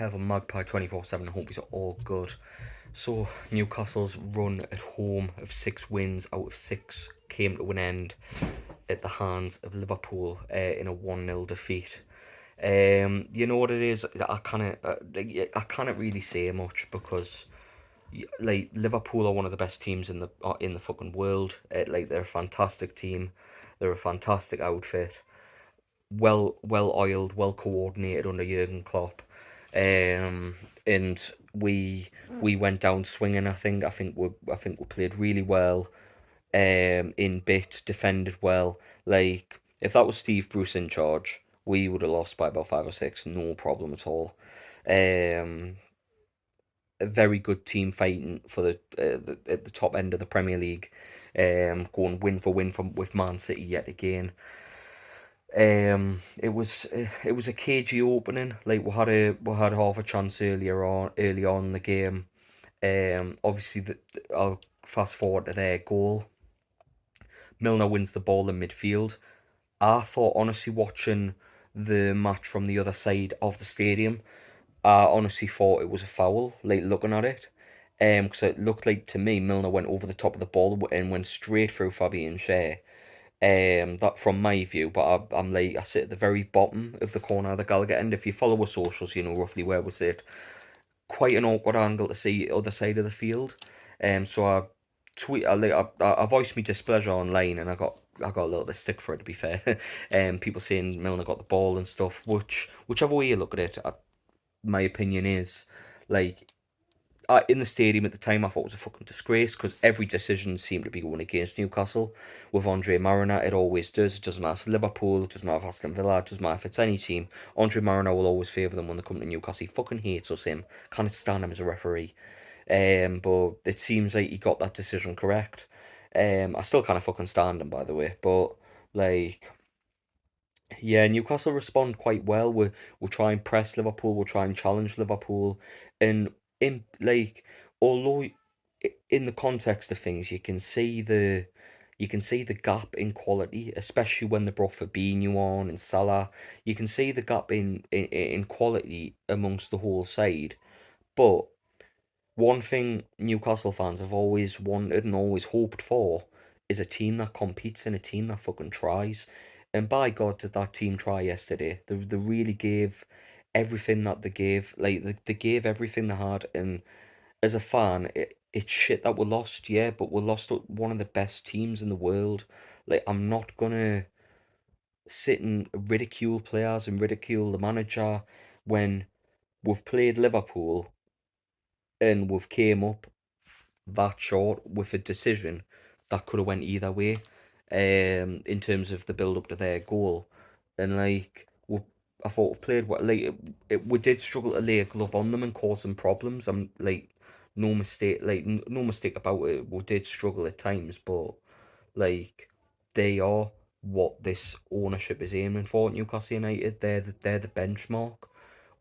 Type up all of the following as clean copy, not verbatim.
Kevin Magpie 24/7. I hope he's all good. So Newcastle's run at home of 6 wins out of 6 came to an end at the hands of Liverpool in a 1-0 defeat. You know what it is? I can't really say much because like Liverpool are one of the best teams in the fucking world. Like they're a fantastic team. They're a fantastic outfit, well oiled, well coordinated under Jurgen Klopp. Um, and we went down swinging. I think we played really well. In bits, defended well. Like if that was Steve Bruce in charge, we would have lost by about 5 or 6, no problem at all. Um, a very good team fighting for at the top end of the Premier League. Going win for win from with Man City yet again. It was a cagey opening. Like we had half a chance early on in the game. Obviously I'll fast forward to their goal. Milner wins the ball in midfield. I thought honestly watching the match from the other side of the stadium, I honestly thought it was a foul. Like looking at it, because it looked like to me Milner went over the top of the ball and went straight through Fabian Schär. That from my view, but I'm like I sit at the very bottom of the corner of the Gallagher end. If you follow our socials, you know roughly where we sit. Quite an awkward angle to see other side of the field. So I voiced my displeasure online, and I got a little bit of stick for it to be fair. People saying Milner got the ball and stuff, whichever way you look at it, my opinion is like in the stadium at the time, I thought it was a fucking disgrace because every decision seemed to be going against Newcastle. With Andre Marriner, it always does. It doesn't matter if it's Liverpool, it doesn't matter if it's Aston Villa, it doesn't matter if it's any team. Andre Marriner will always favour them when they come to Newcastle. He fucking hates us, him. Can't stand him as a referee. But it seems like he got that decision correct. I still kind of fucking stand him, by the way. But, like, yeah, Newcastle respond quite well. We'll try and press Liverpool. We'll try and challenge Liverpool, and in like although in the context of things, you can see the gap in quality, especially when they brought Fabinho on and Salah. You can see the gap in quality amongst the whole side. But one thing Newcastle fans have always wanted and always hoped for is a team that competes and a team that fucking tries. And by God, did that team try yesterday? They really gave everything that they gave. Like they gave everything they had. And as a fan, it's shit that we lost, yeah, but we lost to one of the best teams in the world. Like I'm not gonna sit and ridicule players and ridicule the manager when we've played Liverpool and we've came up that short with a decision that could have went either way, in terms of the build up to their goal. And like I thought we played what like we did struggle to lay a glove on them and cause some problems. I'm like no mistake about it. We did struggle at times, but like they are what this ownership is aiming for at Newcastle United. They're the benchmark.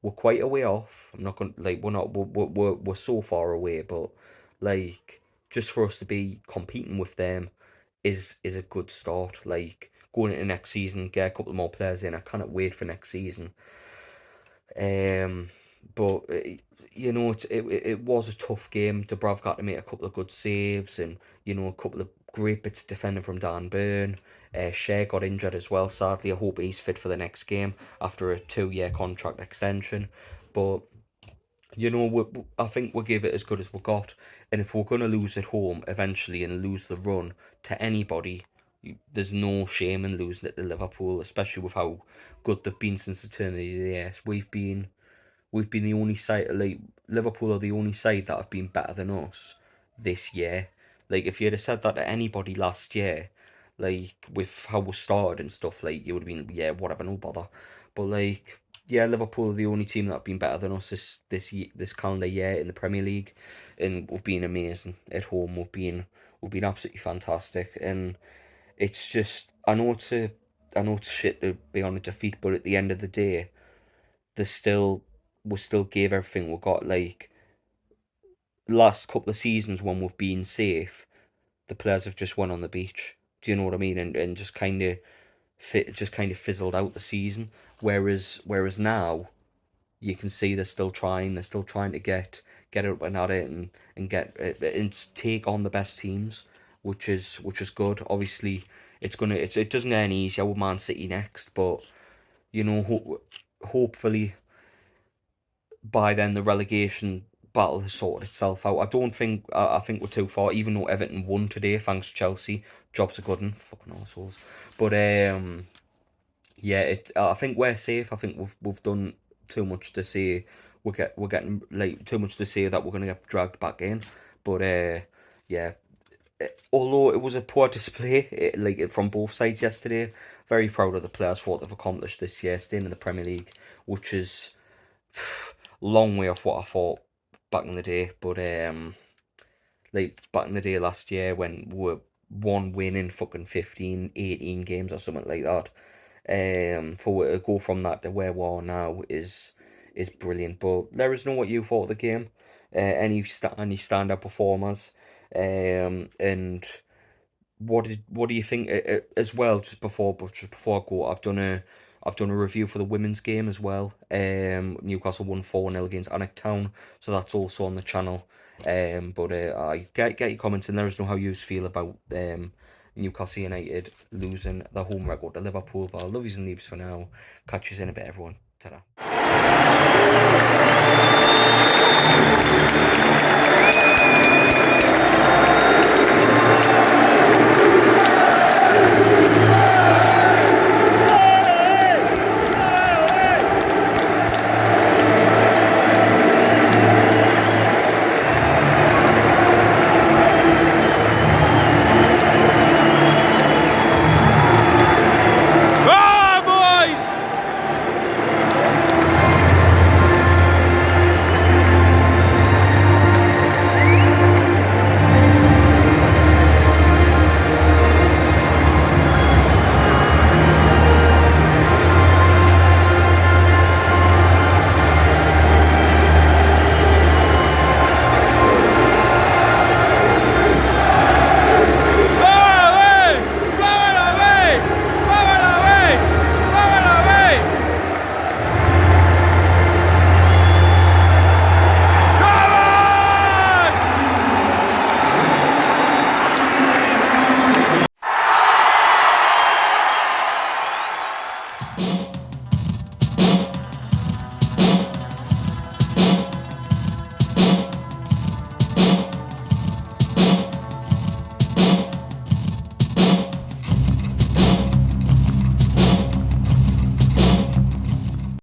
We're quite a way off. I'm not gonna like we're so far away, but like just for us to be competing with them is a good start. Like going into next season, get a couple more players in. I cannot wait for next season. Um, but it was a tough game. Dubravka had to make a couple of good saves, and a couple of great bits of defending from Dan Burn. Shea got injured as well. Sadly, I hope he's fit for the next game after a 2-year contract extension. But I think we'll give it as good as we got. And if we're gonna lose at home eventually and lose the run to anybody, there's no shame in losing it to Liverpool, especially with how good they've been since the turn of the year. We've been the only side, like Liverpool are the only side that have been better than us this year. Like if you'd have said that to anybody last year, like with how we started and stuff, like you would have been, yeah, whatever, no bother. But like, yeah, Liverpool are the only team that have been better than us this calendar year in the Premier League, and we've been amazing at home. We've been absolutely fantastic, and it's just I know it's shit to be on a defeat, but at the end of the day, there's still we still gave everything we got. Like last couple of seasons when we've been safe, the players have just went on the beach. Do you know what I mean? And just kind of fizzled out the season. Whereas now you can see they're still trying. They're still trying to get up and at it and get and take on the best teams, which is good. Obviously, it doesn't get any easier with Man City next, but you know, hopefully by then the relegation battle has sorted itself out. I don't think I think we're too far, even though Everton won today thanks to Chelsea. Job's a good one, fucking assholes. But yeah, I think we're safe. I think we've done too much to say we're getting like too much to say that we're gonna get dragged back in. But yeah, although it was a poor display, from both sides yesterday, very proud of the players for what they've accomplished this year, staying in the Premier League, which is long way off what I thought back in the day. But like back in the day last year when we were one win in fucking 15, 18 games or something like that. For to go from that to where we are now is brilliant. But let us know what you thought of the game. Any standout performers, and what do you think as well? Just before I go, I've done a review for the women's game as well. Newcastle won 4-0 against Annick Town, so that's also on the channel. But I get your comments and let us know how you feel about Newcastle United losing the home record to Liverpool. But I love yous and leaves for now. Catch you in a bit, everyone. Ta-da.